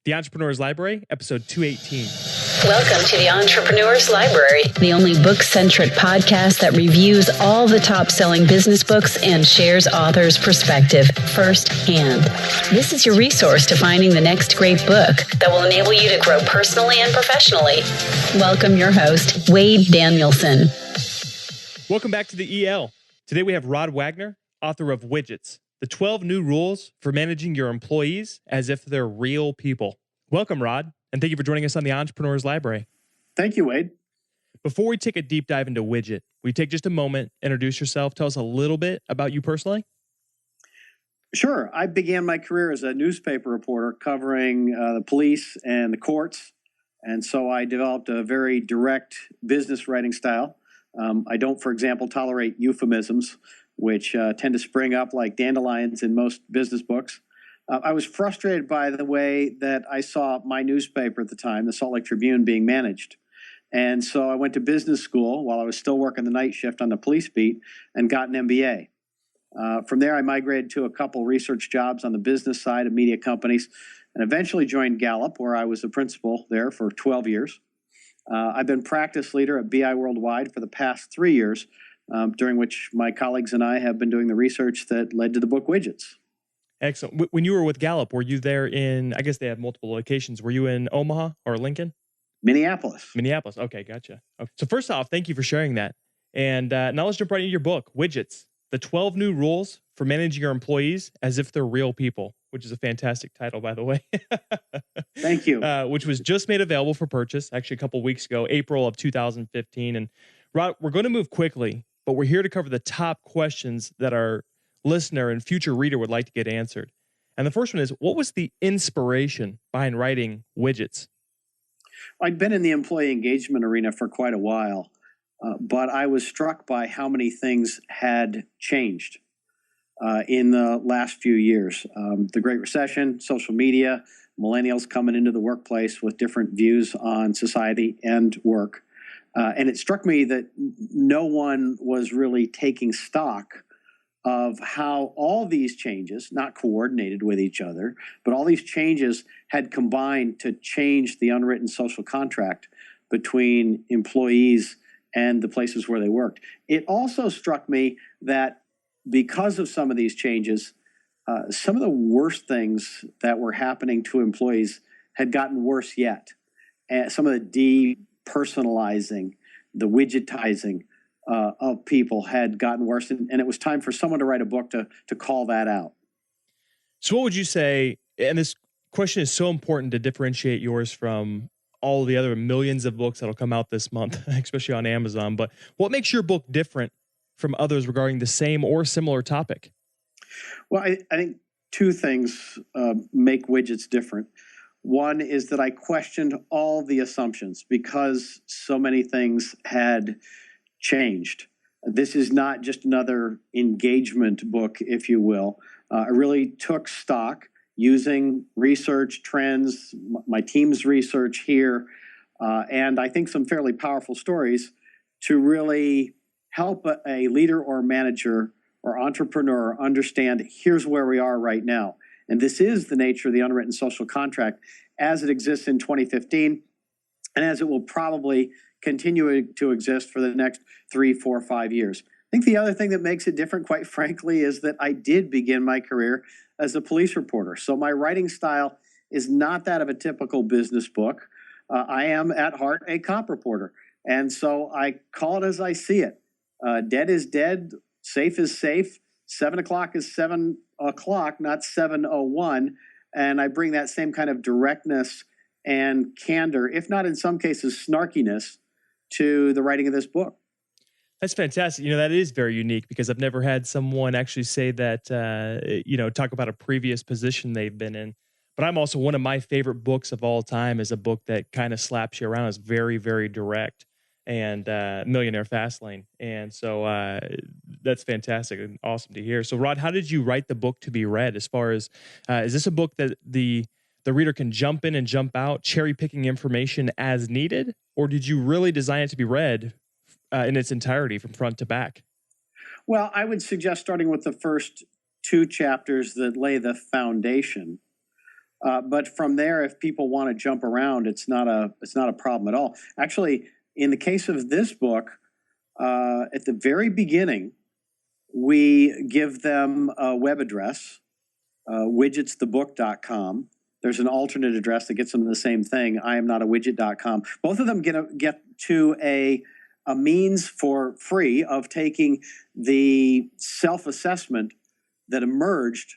The Entrepreneur's Library, episode 218. Welcome to the Entrepreneur's Library, the only book-centric podcast that reviews all the top-selling business books and shares authors' perspective firsthand. This is your resource to finding the next great book that will enable you to grow personally and professionally. Welcome your host, Wade Danielson. Welcome back to the EL. Today we have Rodd Wagner, author of Widgets, the 12 new rules for managing your employees as if they're real people. Welcome, Rodd, and thank you for joining us on the Entrepreneur's Library. Thank you, Wade. Before we take a deep dive into Widget, will you take just a moment, introduce yourself, tell us a little bit about you personally? Sure. I began my career as a newspaper reporter covering the police and the courts, and so I developed a very direct business writing style. I don't, for example, tolerate euphemisms, which tend to spring up like dandelions in most business books. I was frustrated by the way that I saw my newspaper at the time, the Salt Lake Tribune, being managed. And so I went to business school while I was still working the night shift on the police beat and got an MBA. From there, I migrated to a couple research jobs on the business side of media companies and eventually joined Gallup, where I was the principal there for 12 years. I've been practice leader at BI Worldwide for the past 3 years, during which my colleagues and I have been doing the research that led to the book Widgets. Excellent. When you were with Gallup, were you there in, I guess they have multiple locations. Were you in Omaha or Lincoln? Minneapolis. Minneapolis. Okay, gotcha. Okay. So first off, thank you for sharing that. And now let's jump right into your book, Widgets, the 12 new rules for managing your employees as if they're real people, which is a fantastic title, by the way. Thank you. Which was just made available for purchase, actually a couple weeks ago, April of 2015. And Rodd, we're going to move quickly, but we're here to cover the top questions that our listener and future reader would like to get answered. And the first one is, what was the inspiration behind writing Widgets? I'd been in the employee engagement arena for quite a while, but I was struck by how many things had changed in the last few years. The Great Recession, social media, millennials coming into the workplace with different views on society and work. And it struck me that no one was really taking stock of how all these changes, not coordinated with each other, but all these changes had combined to change the unwritten social contract between employees and the places where they worked. It also struck me that because of some of these changes, some of the worst things that were happening to employees had gotten worse yet. And some of the depersonalizing, the widgetizing of people had gotten worse. And it was time for someone to write a book to call that out. So what would you say, and this question is so important to differentiate yours from all the other millions of books that'll come out this month, especially on Amazon, but what makes your book different from others regarding the same or similar topic? Well, I think two things make Widgets different. One is that I questioned all the assumptions because so many things had changed. This is not just another engagement book, if you will. I really took stock using research trends, my team's research here, and I think some fairly powerful stories to really help a leader or manager or entrepreneur understand here's where we are right now. And this is the nature of the unwritten social contract as it exists in 2015 and as it will probably continue to exist for the next 3, 4, 5 years. I think the other thing that makes it different, quite frankly, is that I did begin my career as a police reporter. So my writing style is not that of a typical business book. I am at heart a cop reporter. And so I call it as I see it. Dead is dead, safe is safe, 7 o'clock is 7 o'clock, not 7:01. And I bring that same kind of directness and candor, if not in some cases snarkiness, to the writing of this book. That's fantastic. You know, that is very unique because I've never had someone actually say that, talk about a previous position they've been in. But I'm also, one of my favorite books of all time is a book that kind of slaps you around. It's very, very direct, and Millionaire Fastlane. And so that's fantastic and awesome to hear. So Rodd, how did you write the book to be read? As far as, is this a book that the reader can jump in and jump out, cherry picking information as needed? Or did you really design it to be read in its entirety from front to back? Well, I would suggest starting with the first 2 chapters that lay the foundation. But from there, if people want to jump around, it's not a problem at all. Actually, in the case of this book, at the very beginning, we give them a web address, widgetsthebook.com. There's an alternate address that gets them the same thing, iamnotawidget.com. Both of them get to a means for free of taking the self-assessment that emerged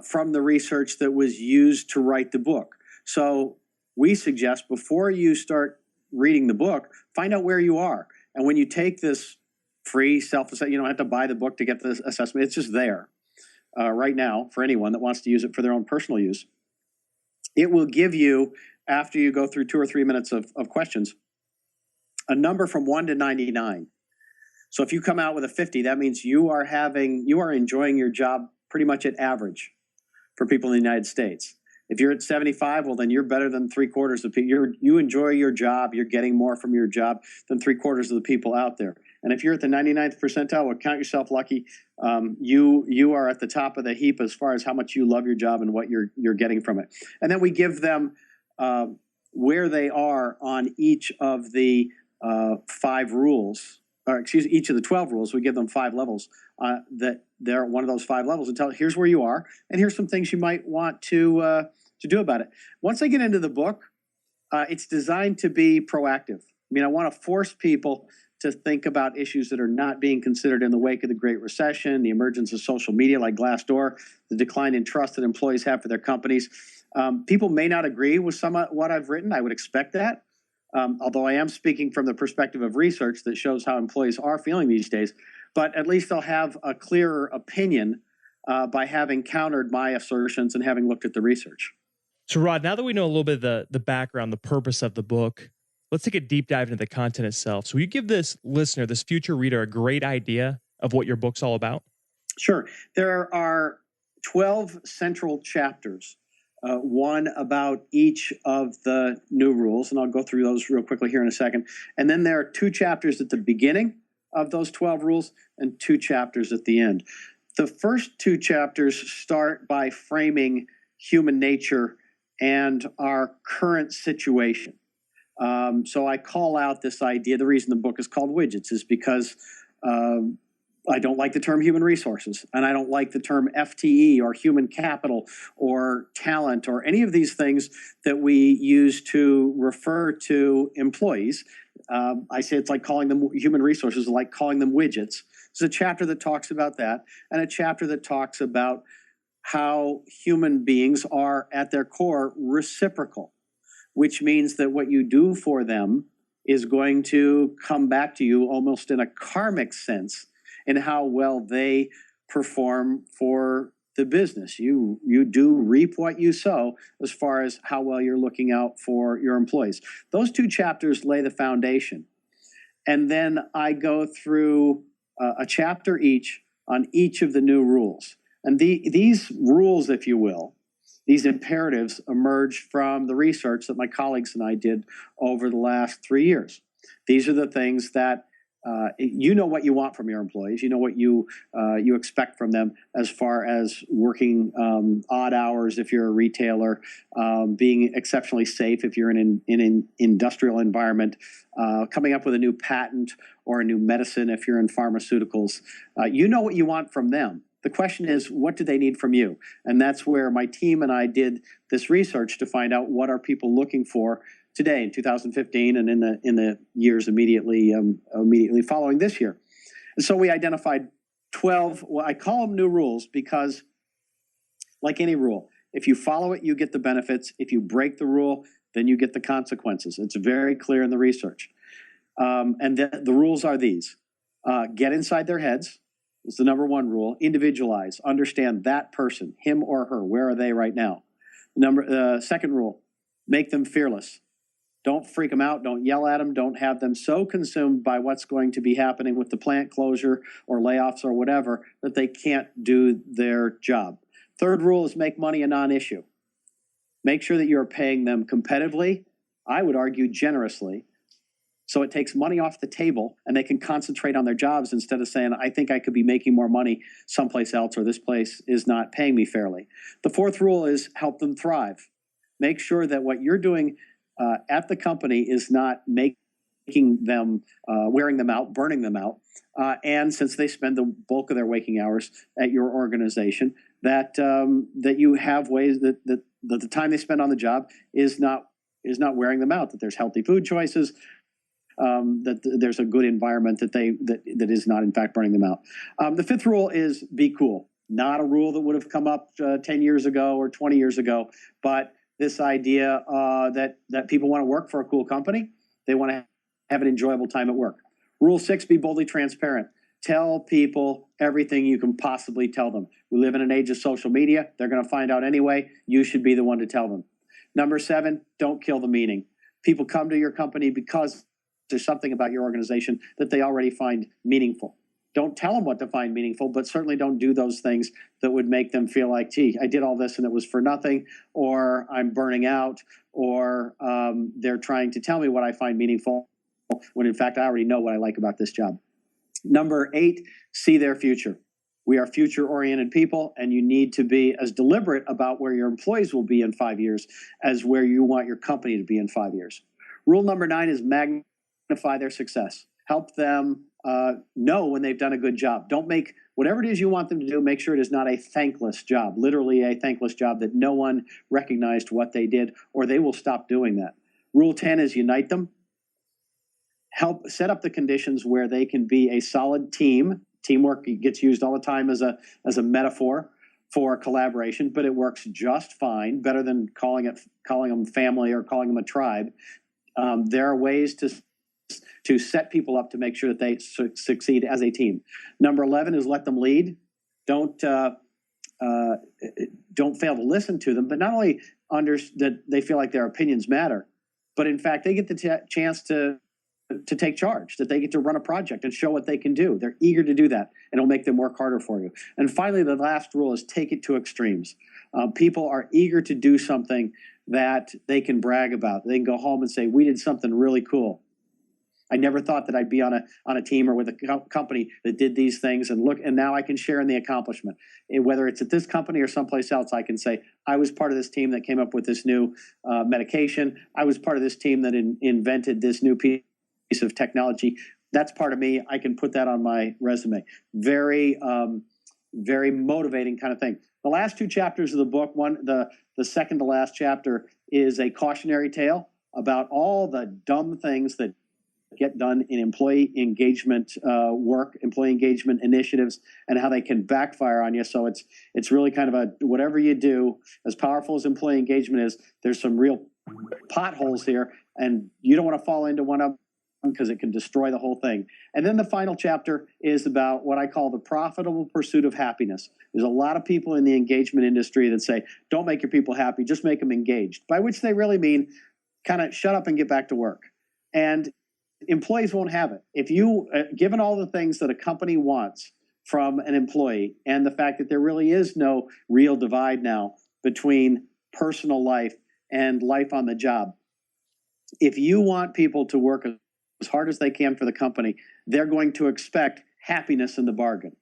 from the research that was used to write the book. So we suggest before you start reading the book, find out where you are. And when you take this free self-assessment, you don't have to buy the book to get the assessment. It's just there right now for anyone that wants to use it for their own personal use. It will give you, after you go through 2 or 3 minutes of questions, a number from 1 to 99. So if you come out with a 50, that means you are enjoying your job pretty much at average for people in the United States. If you're at 75, well, then you're better than 3/4 of people. You enjoy your job. You're getting more from your job than 3/4 of the people out there. And if you're at the 99th percentile, well, count yourself lucky. You are at the top of the heap as far as how much you love your job and what you're getting from it. And then we give them where they are on each of the 5 rules, or each of the 12 rules. We give them 5 levels that they're one of those 5 levels and tell, here's where you are, and here's some things you might want to do about it. Once they get into the book, it's designed to be proactive. I mean, I want to force people to think about issues that are not being considered in the wake of the Great Recession, the emergence of social media like Glassdoor, the decline in trust that employees have for their companies. People may not agree with some of what I've written. I would expect that. Although I am speaking from the perspective of research that shows how employees are feeling these days. But at least they'll have a clearer opinion by having countered my assertions and having looked at the research. So, Rodd, now that we know a little bit of the background, the purpose of the book, let's take a deep dive into the content itself. So will you give this listener, this future reader, a great idea of what your book's all about? Sure. There are 12 central chapters, one about each of the new rules, and I'll go through those real quickly here in a second. And then there are 2 chapters at the beginning of those 12 rules and 2 chapters at the end. The first 2 chapters start by framing human nature and our current situation. So I call out this idea. The reason the book is called Widgets is because I don't like the term human resources, and I don't like the term FTE or human capital or talent or any of these things that we use to refer to employees. I say it's like calling them human resources, like calling them widgets. There's a chapter that talks about that, and a chapter that talks about how human beings are at their core reciprocal, which means that what you do for them is going to come back to you almost in a karmic sense in how well they perform for the business. You do reap what you sow as far as how well you're looking out for your employees. Those 2 chapters lay the foundation. And then I go through a chapter each on each of the new rules. And these rules, if you will, these imperatives emerged from the research that my colleagues and I did over the last 3 years. These are the things that you know what you want from your employees. You know what you expect from them as far as working odd hours if you're a retailer, being exceptionally safe if you're in an industrial environment, coming up with a new patent or a new medicine if you're in pharmaceuticals. You know what you want from them. The question is, what do they need from you? And that's where my team and I did this research to find out what are people looking for today in 2015 and in the years immediately following this year. And so we identified 12, well, I call them new rules because, like any rule, if you follow it, you get the benefits. If you break the rule, then you get the consequences. It's very clear in the research. And the rules are these. Get inside their heads is the number 1 rule. Individualize, understand that person, him or her. Where are they right now? Second rule, make them fearless. Don't freak them out. Don't yell at them. Don't have them so consumed by what's going to be happening with the plant closure or layoffs or whatever that they can't do their job. Third rule is make money a non-issue. Make sure that you're paying them competitively, I would argue generously, So it takes money off the table and they can concentrate on their jobs instead of saying, I think I could be making more money someplace else, or this place is not paying me fairly. The fourth rule is help them thrive. Make sure that what you're doing at the company is not making them, wearing them out, burning them out. And since they spend the bulk of their waking hours at your organization, that you have ways that the time they spend on the job is not wearing them out, that there's healthy food choices, that there's a good environment that is not in fact burning them out. The fifth rule is be cool. Not a rule that would have come up 10 years ago or 20 years ago, but this idea that people want to work for a cool company. They want to have an enjoyable time at work. Rule 6, be boldly transparent. Tell people everything you can possibly tell them. We live in an age of social media. They're going to find out anyway. You should be the one to tell them. Number 7, don't kill the meaning. People come to your company because there's something about your organization that they already find meaningful. Don't tell them what to find meaningful, but certainly don't do those things that would make them feel like, gee, I did all this and it was for nothing, or I'm burning out, or they're trying to tell me what I find meaningful, when in fact I already know what I like about this job. Number 8, see their future. We are future-oriented people, and you need to be as deliberate about where your employees will be in 5 years as where you want your company to be in 5 years. Rule number 9 is magnify their success. Help them know when they've done a good job. Don't make whatever it is you want them to do, make sure it is not a thankless job, literally a thankless job that no one recognized what they did, or they will stop doing that. Rule 10 is unite them. Help set up the conditions where they can be a solid team. Teamwork gets used all the time as a metaphor for collaboration, but it works just fine, better than calling them family or calling them a tribe. There are ways to set people up to make sure that they succeed as a team. Number 11 is let them lead. Don't fail to listen to them, but not only that they feel like their opinions matter, but in fact they get the chance to take charge, that they get to run a project and show what they can do. They're eager to do that, and it'll make them work harder for you. And finally, the last rule is take it to extremes. People are eager to do something that they can brag about. They can go home and say, we did something really cool. I never thought that I'd be on a team or with a company that did these things, and now I can share in the accomplishment. And whether it's at this company or someplace else, I can say, I was part of this team that came up with this new medication. I was part of this team that invented this new piece of technology. That's part of me. I can put that on my resume. Very, very motivating kind of thing. The last 2 chapters of the book, the second to last chapter, is a cautionary tale about all the dumb things that get done in employee engagement work, employee engagement initiatives, and how they can backfire on you. So it's really kind of whatever you do, as powerful as employee engagement is, there's some real potholes here, and you don't want to fall into one of them because it can destroy the whole thing. And then the final chapter is about what I call the profitable pursuit of happiness. There's a lot of people in the engagement industry that say, don't make your people happy, just make them engaged, by which they really mean kind of shut up and get back to work. And employees won't have it. If you, given all the things that a company wants from an employee, and the fact that there really is no real divide now between personal life and life on the job, if you want people to work as hard as they can for the company, they're going to expect happiness in the bargain.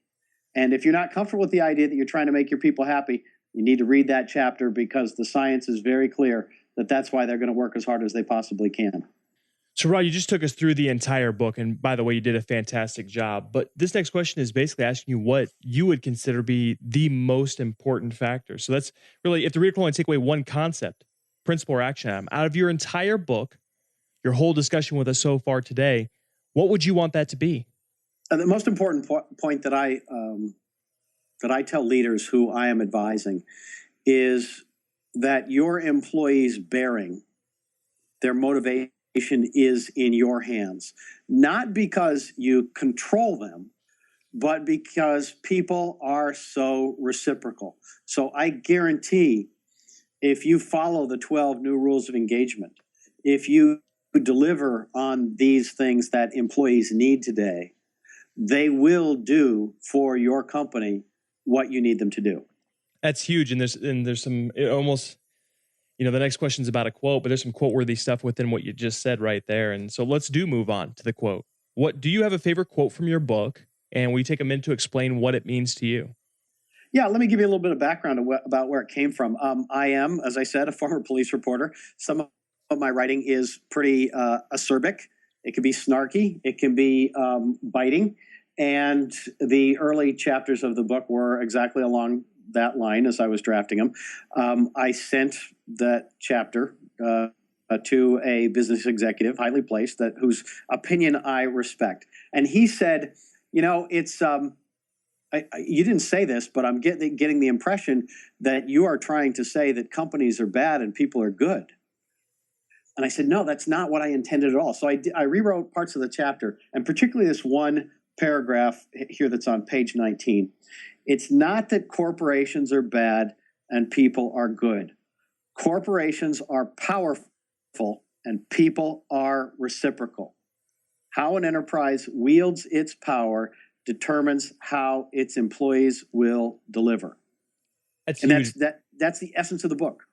And if you're not comfortable with the idea that you're trying to make your people happy, you need to read that chapter, because the science is very clear that that's why they're going to work as hard as they possibly can. So, Rodd, you just took us through the entire book. And by the way, you did a fantastic job. But this next question is basically asking you what you would consider be the most important factor. So that's really, if the reader can only take away one concept, principle, or action item out of your entire book, your whole discussion with us so far today, what would you want that to be? The most important point that I tell leaders who I am advising is that your employees' bearing, their motivation, is in your hands, not because you control them, but because people are so reciprocal. So I guarantee, if you follow the 12 new rules of engagement, if you deliver on these things that employees need today, they will do for your company what you need them to do. That's huge. And there's some, The next question is about a quote, but there's some quote worthy stuff within what you just said right there. And so let's move on to the quote. What do you have a favorite quote from your book? And will you take a minute to explain what it means to you? Yeah, let me give you a little bit of background about where it came from. I am, as I said, a former police reporter. Some of my writing is pretty acerbic. It can be snarky. It can be biting. And the early chapters of the book were exactly along that line as I was drafting them. I sent that chapter to a business executive, highly placed, whose opinion I respect. And he said, it's... you didn't say this, but I'm getting the impression that you are trying to say that companies are bad and people are good. And I said, no, that's not what I intended at all. So I rewrote parts of the chapter, and particularly this one paragraph here that's on page 19. It's not that corporations are bad and people are good. Corporations are powerful and people are reciprocal. How an enterprise wields its power determines how its employees will deliver. That's the essence of the book.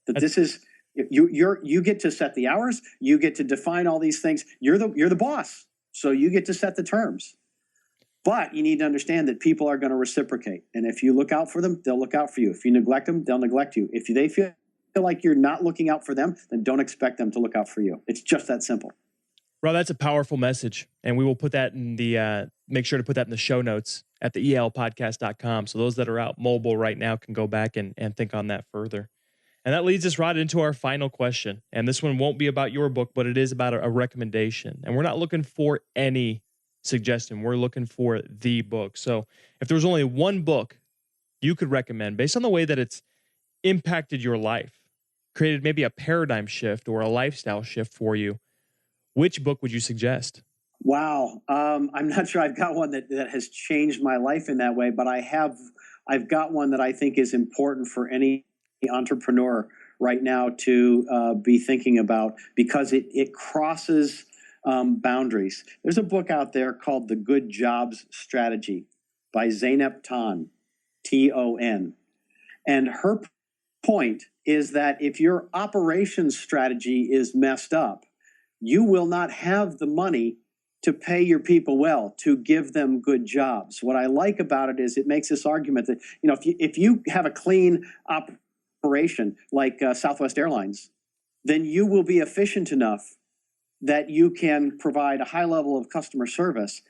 This is you get to set the hours, you get to define all these things. You're the boss, so you get to set the terms. But you need to understand that people are going to reciprocate, and if you look out for them, they'll look out for you. If you neglect them, they'll neglect you. If they feel like you're not looking out for them, then don't expect them to look out for you. It's just that simple. Rodd, that's a powerful message. And we will put that in make sure to put that in the show notes at the elpodcast.com. So those that are out mobile right now can go back and think on that further. And that leads us, Rodd, into our final question. And this one won't be about your book, but it is about a recommendation. And we're not looking for any suggestion. We're looking for the book. So if there was only one book you could recommend based on the way that it's impacted your life, created maybe a paradigm shift or a lifestyle shift for you, which book would you suggest? Wow. I'm not sure I've got one that has changed my life in that way, but I've got one that I think is important for any entrepreneur right now to be thinking about, because it crosses boundaries. There's a book out there called The Good Jobs Strategy by Zeynep Ton, Ton. And her point is that if your operations strategy is messed up, you will not have the money to pay your people well, to give them good jobs. What I like about it is it makes this argument that, if you have a clean operation like Southwest Airlines, then you will be efficient enough that you can provide a high level of customer service,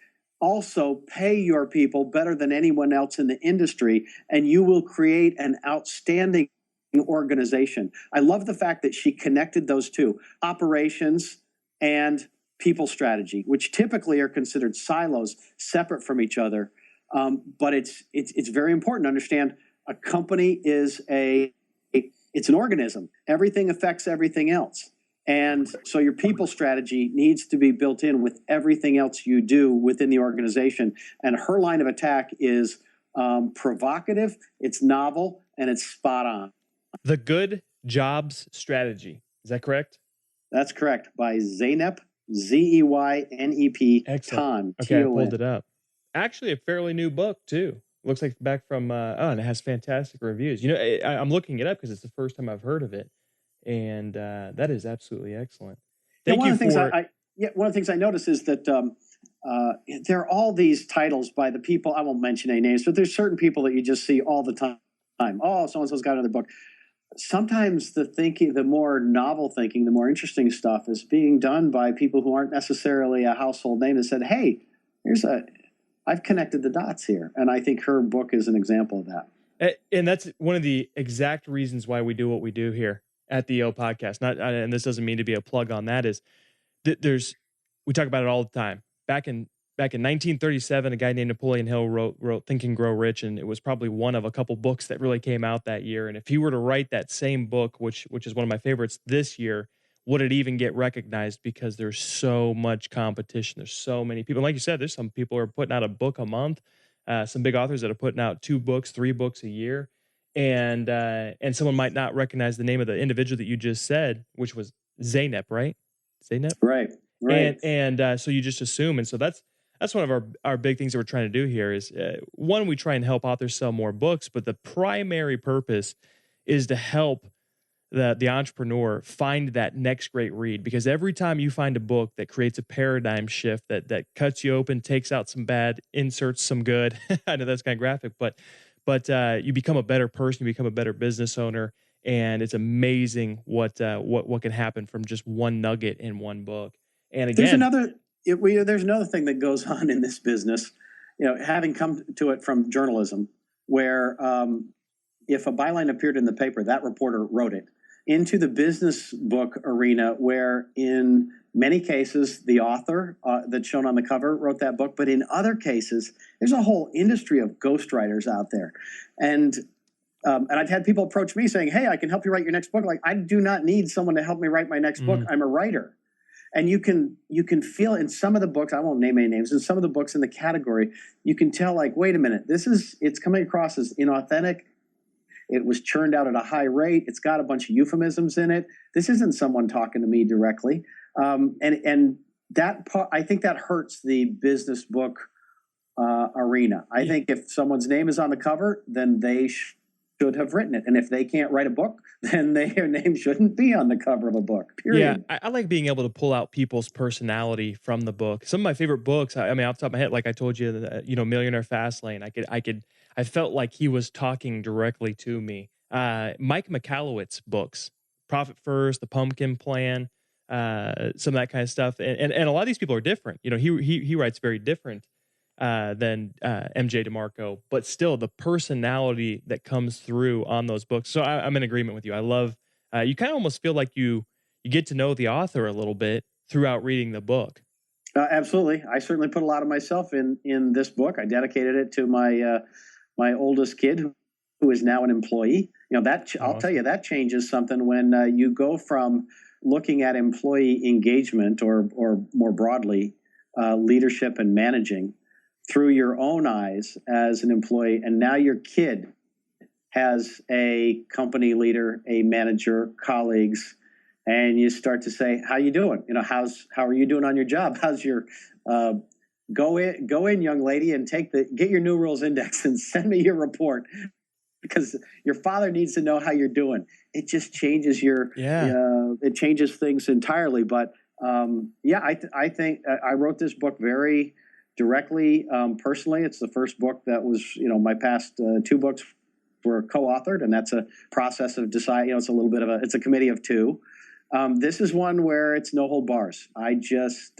also pay your people better than anyone else in the industry, and you will create an outstanding organization. I love the fact that she connected those two, operations and people strategy, which typically are considered silos, separate from each other. But it's very important to understand a company is it's an organism. Everything affects everything else. And so your people strategy needs to be built in with everything else you do within the organization. And her line of attack is provocative, it's novel, and it's spot on. The Good Jobs Strategy. Is that correct? That's correct. By Zeynep, Zeynep, Ton. Okay, I pulled it up. Actually, a fairly new book, too. Looks like back from, and it has fantastic reviews. I'm looking it up because it's the first time I've heard of it. And that is absolutely excellent. One of the things I noticed is that there are all these titles by the people. I won't mention any names, but there's certain people that you just see all the time. Oh, so-and-so's got another book. Sometimes the more novel thinking, the more interesting stuff is being done by people who aren't necessarily a household name that said, hey, I've connected the dots here. And I think her book is an example of that. And that's one of the exact reasons why we do what we do here at the EL podcast. And this doesn't mean to be a plug on that, is we talk about it all the time. Back in 1937, a guy named Napoleon Hill wrote Think and Grow Rich, and it was probably one of a couple books that really came out that year. And if he were to write that same book, which is one of my favorites this year, would it even get recognized? Because there's so much competition. There's so many people. Like you said, there's some people who are putting out a book a month, some big authors that are putting out 2 books, 3 books a year. And someone might not recognize the name of the individual that you just said, which was Zeynep, right? Zeynep? Right. And so you just assume. And so that's one of our big things that we're trying to do here is, one, we try and help authors sell more books, but the primary purpose is to help the entrepreneur find that next great read, because every time you find a book that creates a paradigm shift that cuts you open, takes out some bad, inserts some good. I know that's kind of graphic, but you become a better person, you become a better business owner, and it's amazing what can happen from just one nugget in one book. And There's again, another there's another thing that goes on in this business, having come to it from journalism, where if a byline appeared in the paper, that reporter wrote it, into the business book arena, where in many cases the author that's shown on the cover wrote that book, but in other cases there's a whole industry of ghostwriters out there, and I've had people approach me saying, "Hey, I can help you write your next book." Like, I do not need someone to help me write my next book. I'm a writer. And you can feel in some of the books, I won't name any names, in some of the books in the category, you can tell, like, wait a minute, it's coming across as inauthentic. It was churned out at a high rate. It's got a bunch of euphemisms in it. This isn't someone talking to me directly. And that part, I think that hurts the business book arena. I think if someone's name is on the cover, then they should have written it. And if they can't write a book, then their name shouldn't be on the cover of a book, period. Yeah, I like being able to pull out people's personality from the book. Some of my favorite books, I mean, off the top of my head, like I told you, Millionaire Fastlane, I felt like he was talking directly to me. Mike Michalowicz books, Profit First, The Pumpkin Plan, some of that kind of stuff. And a lot of these people are different. He writes very different than MJ DeMarco, but still the personality that comes through on those books. So I'm in agreement with you. I love, you kind of almost feel like you get to know the author a little bit throughout reading the book. Absolutely. I certainly put a lot of myself in this book. I dedicated it to my oldest kid, who is now an employee. I'll tell you, that changes something when you go from looking at employee engagement or more broadly, leadership and managing through your own eyes as an employee. And now your kid has a company leader, a manager, colleagues, and you start to say, how you doing? How are you doing on your job? How's your, go in, young lady, and get your new rules index and send me your report, because your father needs to know how you're doing. It just changes it changes things entirely. But I think I wrote this book very directly, personally. It's the first book that was, my past two books were co-authored, and that's a process of deciding, it's a little bit of it's a committee of two. This is one where it's no hold bars. I just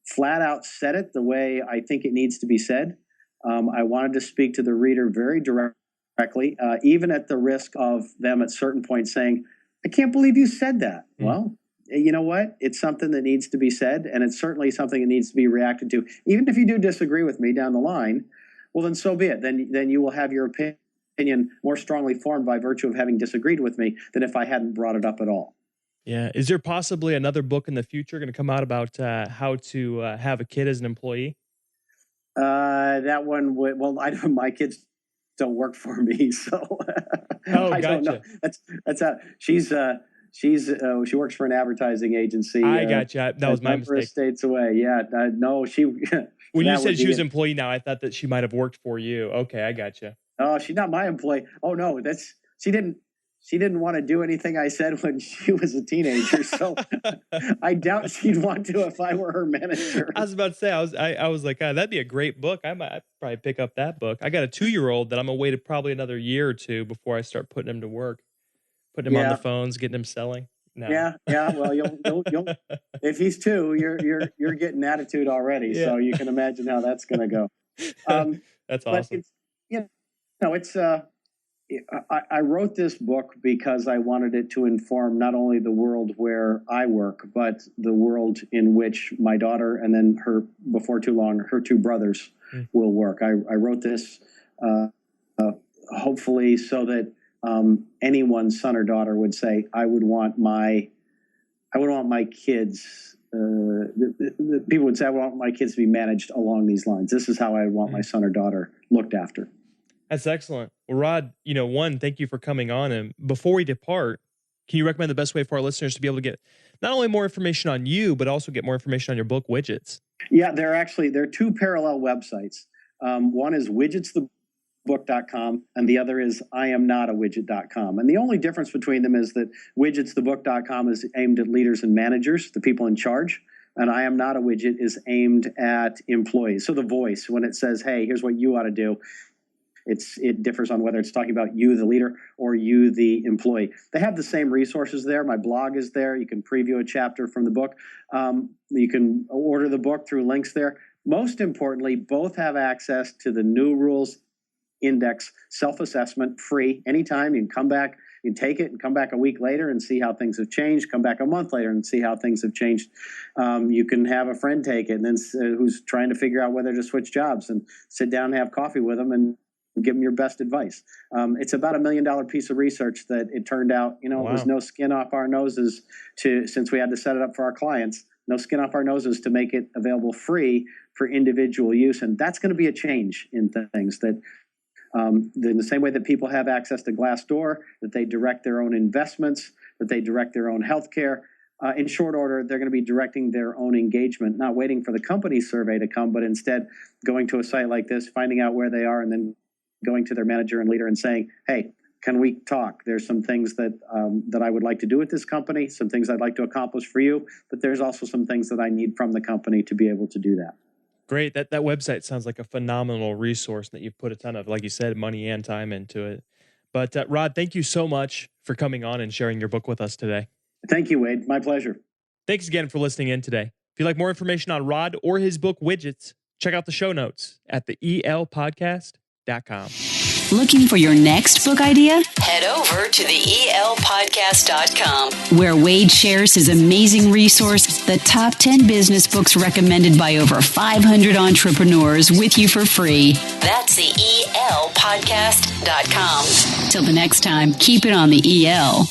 flat out said it the way I think it needs to be said. I wanted to speak to the reader very directly, even at the risk of them at certain points saying, I can't believe you said that. Well, you know what? It's something that needs to be said, and it's certainly something that needs to be reacted to. Even if you do disagree with me down the line, well, then so be it. Then you will have your opinion more strongly formed by virtue of having disagreed with me than if I hadn't brought it up at all. Yeah. Is there possibly another book in the future going to come out about how to have a kid as an employee? That one would, well, my kids don't work for me, so I don't know. That's how she works for an advertising agency. I gotcha. That was my mistake. States away. Yeah. No, she. When you said she was an employee now, I thought that she might have worked for you. Okay, I gotcha. Oh, she's not my employee. Oh no, she didn't want to do anything I said when she was a teenager. So I doubt she'd want to if I were her manager. I was about to say, I was like, that'd be a great book. I'd probably pick up that book. I got a 2-year-old that I'm gonna wait probably another year or two before I start putting him to work, putting him on the phones, getting him selling. No. Yeah. Well, you'll if he's 2, you're getting attitude already. Yeah. So you can imagine how that's going to go. That's awesome. I wrote this book because I wanted it to inform not only the world where I work, but the world in which my daughter and then before too long, her 2 brothers will work. I wrote this hopefully so that anyone's son or daughter would say, I would want my kids. People would say, I want my kids to be managed along these lines. This is how I want my son or daughter looked after. That's excellent. Well, Rodd, one, thank you for coming on. And before we depart, can you recommend the best way for our listeners to be able to get not only more information on you, but also get more information on your book, Widgets? Yeah, there are 2 parallel websites. One is Widgets the book.com, and the other is iamnotawidget.com. And the only difference between them is that widgetsthebook.com is aimed at leaders and managers, the people in charge, and I Am Not a Widget is aimed at employees. So the voice, when it says, hey, here's what you ought to do, it differs on whether it's talking about you, the leader, or you, the employee. They have the same resources there. My blog is there. You can preview a chapter from the book. You can order the book through links there. Most importantly, both have access to the New Rules Index self-assessment free anytime. You can come back, you can take it and come back a week later and see how things have changed, come back a month later and see how things have changed. You can have a friend take it and then who's trying to figure out whether to switch jobs, and sit down and have coffee with them and give them your best advice. It's about $1 million piece of research that it turned out, wow. It was no skin off our noses since we had to set it up for our clients, no skin off our noses to make it available free for individual use. And that's going to be a change in things that in the same way that people have access to Glassdoor, that they direct their own investments, that they direct their own healthcare. In short order, they're going to be directing their own engagement, not waiting for the company survey to come, but instead going to a site like this, finding out where they are, and then going to their manager and leader and saying, hey, can we talk? There's some things that I would like to do with this company, some things I'd like to accomplish for you, but there's also some things that I need from the company to be able to do that. Great. That website sounds like a phenomenal resource that you've put a ton of, like you said, money and time into it. But Rodd, thank you so much for coming on and sharing your book with us today. Thank you, Wade. My pleasure. Thanks again for listening in today. If you'd like more information on Rodd or his book, Widgets, check out the show notes at theelpodcast.com. Looking for your next book idea? Head over to theelpodcast.com, where Wade shares his amazing resource, the top 10 business books recommended by over 500 entrepreneurs, with you for free. That's theelpodcast.com. Till the next time, keep it on the EL.